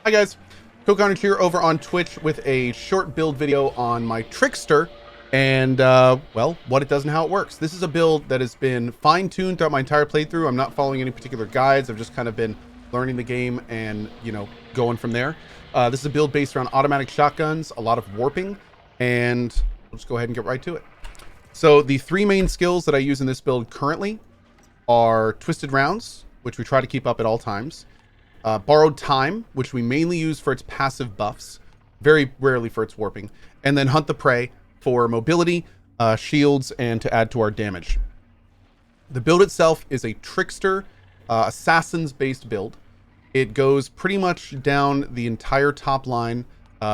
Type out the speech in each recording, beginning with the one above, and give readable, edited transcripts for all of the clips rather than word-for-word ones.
Hi guys, CohhCarnage here over on Twitch with a short build video on my Trickster and, well, what it does and how it works. This is a build that has been fine-tuned throughout my entire playthrough. I'm not following any particular guides. I've just kind of been learning the game and, you know, going from there. This is a build based around automatic shotguns, a lot of warping, and we'll just go ahead and get right to it. So the three main skills that I use in this build currently are Twisted Rounds, which we try to keep up at all times. Borrowed Time, which we mainly use for its passive buffs, very rarely for its warping, and then Hunt the Prey for mobility, shields, and to add to our damage. The build itself is a Trickster, Assassins-based build. It goes pretty much down the entire top line,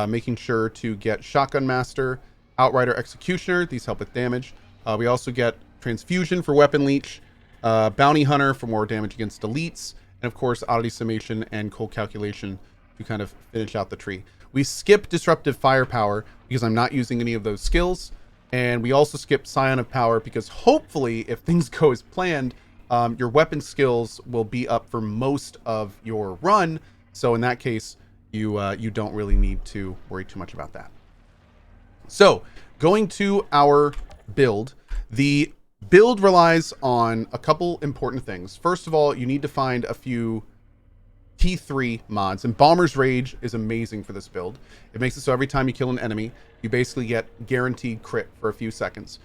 making sure to get Shotgun Master, Outrider, Executioner. These help with damage. We also get Transfusion for Weapon Leech, Bounty Hunter for more damage against elites, and of course Oddity Summation and Cold Calculation to kind of finish out the tree. We skip Disruptive Firepower because I'm not using any of those skills, and we also skip Scion of Power because hopefully, if things go as planned, your weapon skills will be up for most of your run. So in that case, you don't really need to worry too much about that. So going to our build, the build relies on a couple important things. First of all, you need to find a few T3 mods, and Bomber's Rage is amazing for this build. It makes it so every time you kill an enemy, you basically get guaranteed crit for a few seconds.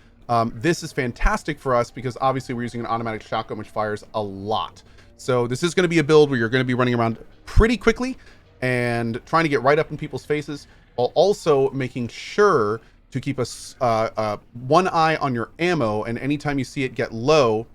This is fantastic for us because obviously we're using an automatic shotgun which fires a lot. So this is going to be a build where you're going to be running around pretty quickly and trying to get right up in people's faces, while also making sure to keep one eye on your ammo, and anytime you see it get low,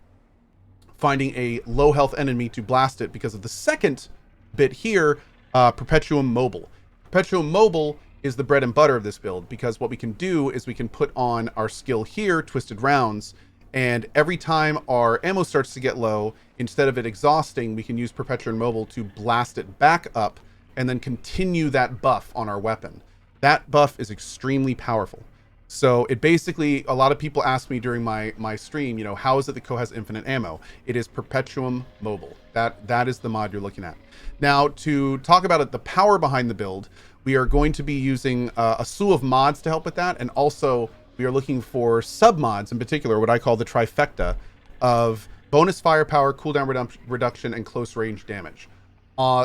finding a low health enemy to blast it, because of the second bit here, Perpetuum Mobile. Perpetuum Mobile is the bread and butter of this build, because what we can do is we can put on our skill here, Twisted Rounds, and every time our ammo starts to get low, instead of it exhausting, we can use Perpetuum Mobile to blast it back up and then continue that buff on our weapon. That buff is extremely powerful. So it basically, a lot of people ask me during my stream, you know, how is it that Cohh has infinite ammo? It is Perpetuum Mobile. That is the mod you're looking at. Now, to talk about it, the power behind the build, we are going to be using a slew of mods to help with that, and also we are looking for sub mods, in particular what I call the trifecta of bonus firepower, cooldown reduction, and close range damage.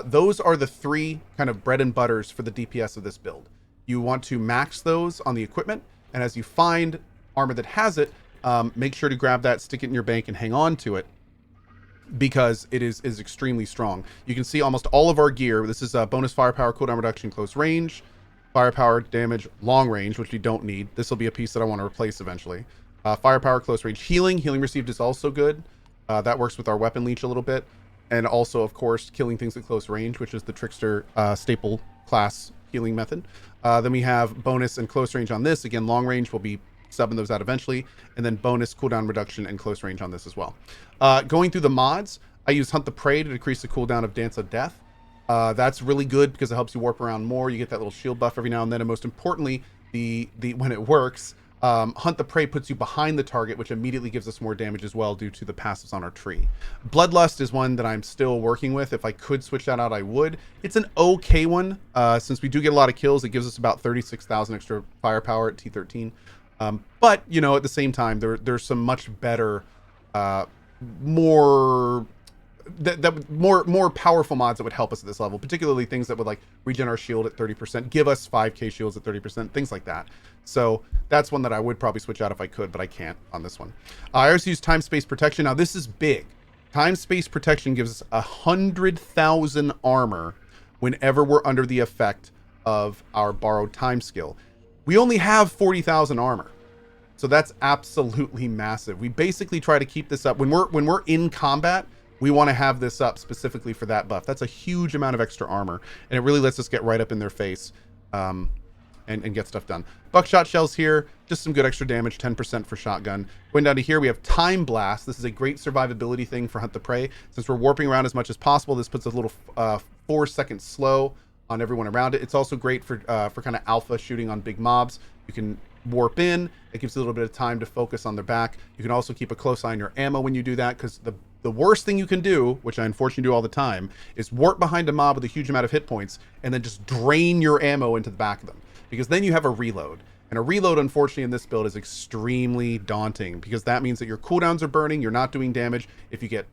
Those are the three kind of bread and butters for the DPS of this build. You want to max those on the equipment, and as you find armor that has it, make sure to grab that, stick it in your bank, and hang on to it, because it is extremely strong. You can see almost all of our gear. This is bonus firepower, cooldown reduction, close range, firepower, damage, long range, which we don't need. This will be a piece that I want to replace eventually. Firepower, close range, healing. Healing received is also good. That works with our weapon leech a little bit. And also, of course, killing things at close range, which is the Trickster staple class healing method. Then we have bonus and close range on this. Again, long range, we'll be subbing those out eventually. And then bonus cooldown reduction and close range on this as well. Going through the mods, I use Hunt the Prey to decrease the cooldown of Dance of Death. That's really good because it helps you warp around more. You get that little shield buff every now and then. And most importantly, when it works, Hunt the Prey puts you behind the target, which immediately gives us more damage as well due to the passives on our tree. Bloodlust is one that I'm still working with. If I could switch that out, I would. It's an okay one. Since we do get a lot of kills, it gives us about 36,000 extra firepower at T13. But, you know, at the same time, there's some much better, more powerful mods that would help us at this level, particularly things that would like regen our shield at 30%, give us 5k shields at 30%, things like that. So that's one that I would probably switch out if I could, but I can't on this one. I also use Time Space Protection. Now this is big. Time Space Protection gives us 100,000 armor whenever we're under the effect of our Borrowed Time skill. We only have 40,000 armor. So that's absolutely massive. We basically try to keep this up when we're in combat. We want to have this up specifically for that buff. That's a huge amount of extra armor, and it really lets us get right up in their face and get stuff done. Buckshot shells here, just some good extra damage, 10% for shotgun. Going down to here, we have Time Blast. This is a great survivability thing for Hunt the Prey. Since we're warping around as much as possible, this puts a little 4-second slow on everyone around it. It's also great for kind of alpha shooting on big mobs. You can warp in. It gives you a little bit of time to focus on their back. You can also keep a close eye on your ammo when you do that, because the The worst thing you can do, which I unfortunately do all the time, is warp behind a mob with a huge amount of hit points and then just drain your ammo into the back of them, because then you have a reload. And a reload, unfortunately, in this build is extremely daunting, because that means that your cooldowns are burning, you're not doing damage. If you get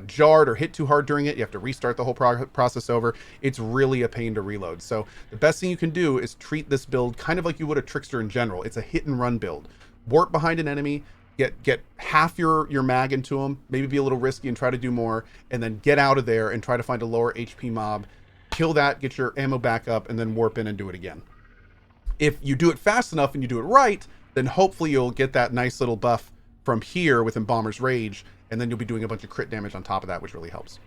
jarred or hit too hard during it, you have to restart the whole process over. It's really a pain to reload. So the best thing you can do is treat this build kind of like you would a Trickster in general. It's a hit and run build. Warp behind an enemy, get half your mag into them, maybe be a little risky and try to do more, and then get out of there and try to find a lower HP mob, kill that, get your ammo back up, and then warp in and do it again. If you do it fast enough and you do it right, then hopefully you'll get that nice little buff from here with Embalmer's Rage, and then you'll be doing a bunch of crit damage on top of that, which really helps.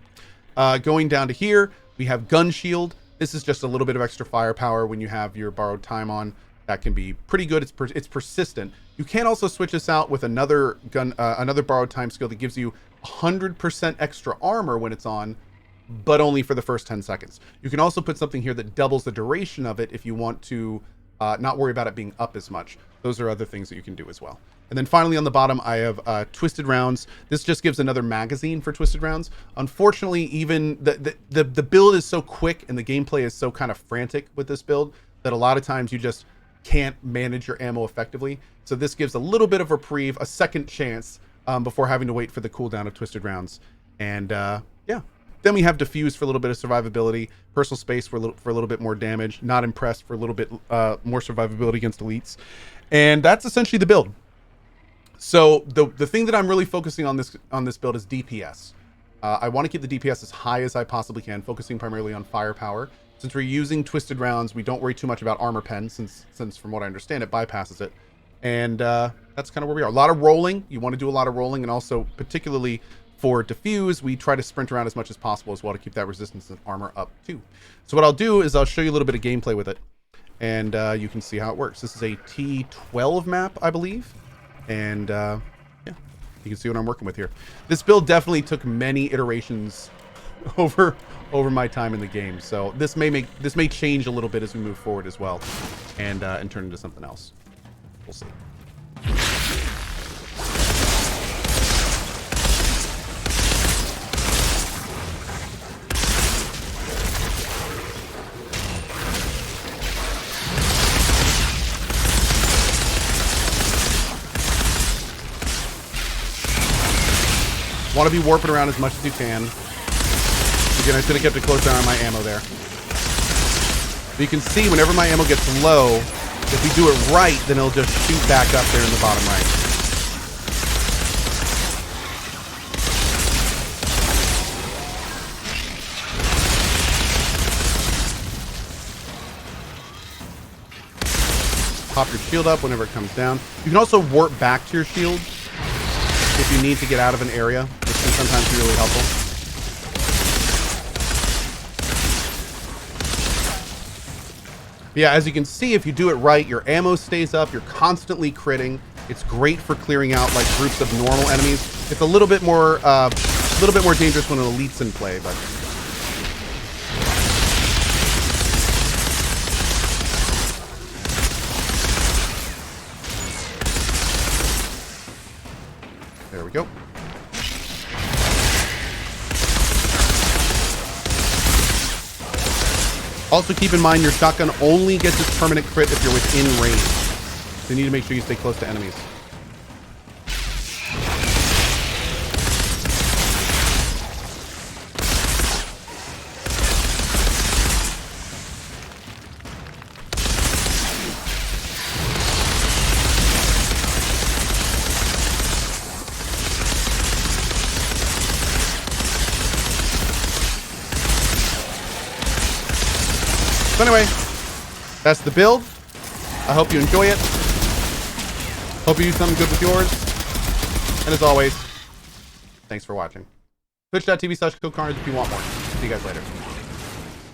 Going down to here, we have Gun Shield. This is just a little bit of extra firepower when you have your Borrowed Time on. That can be pretty good. It's persistent. You can also switch this out with another Borrowed Time skill that gives you 100% extra armor when it's on, but only for the first 10 seconds. You can also put something here that doubles the duration of it if you want to not worry about it being up as much. Those are other things that you can do as well. And then finally on the bottom, I have Twisted Rounds. This just gives another magazine for Twisted Rounds. Unfortunately, even the build is so quick and the gameplay is so kind of frantic with this build that a lot of times you just can't manage your ammo effectively. So this gives a little bit of reprieve, a second chance before having to wait for the cooldown of Twisted Rounds. And yeah. Then we have Diffuse for a little bit of survivability, Personal Space for a little bit more damage, Not Impressed for a little bit more survivability against elites. And that's essentially the build. So the thing that I'm really focusing on this build is DPS. I want to keep the DPS as high as I possibly can, focusing primarily on firepower. Since we're using Twisted Rounds, we don't worry too much about Armor Pen, since from what I understand, it bypasses it. And that's kind of where we are. A lot of rolling. You want to do a lot of rolling, and also particularly for Diffuse, we try to sprint around as much as possible as well to keep that resistance and armor up too. So what I'll do is I'll show you a little bit of gameplay with it, and you can see how it works. This is a T12 map, I believe. And yeah, you can see what I'm working with here. This build definitely took many iterations over my time in the game. So this may change a little bit as we move forward as well, and turn into something else. We'll see. Want to be warping around as much as you can. Again, I should have kept a close eye on my ammo there. But you can see whenever my ammo gets low, if we do it right, then it'll just shoot back up there in the bottom right. Pop your shield up whenever it comes down. You can also warp back to your shield if you need to get out of an area, which can sometimes be really helpful. Yeah, as you can see, if you do it right, your ammo stays up, you're constantly critting. It's great for clearing out like groups of normal enemies. It's a little bit more dangerous when an elite's in play, but there we go. Also keep in mind your shotgun only gets its permanent crit if you're within range. So you need to make sure you stay close to enemies. So anyway, that's the build. I hope you enjoy it. Hope you do something good with yours. And as always, thanks for watching. Twitch.tv/CohhCarnage if you want more. See you guys later.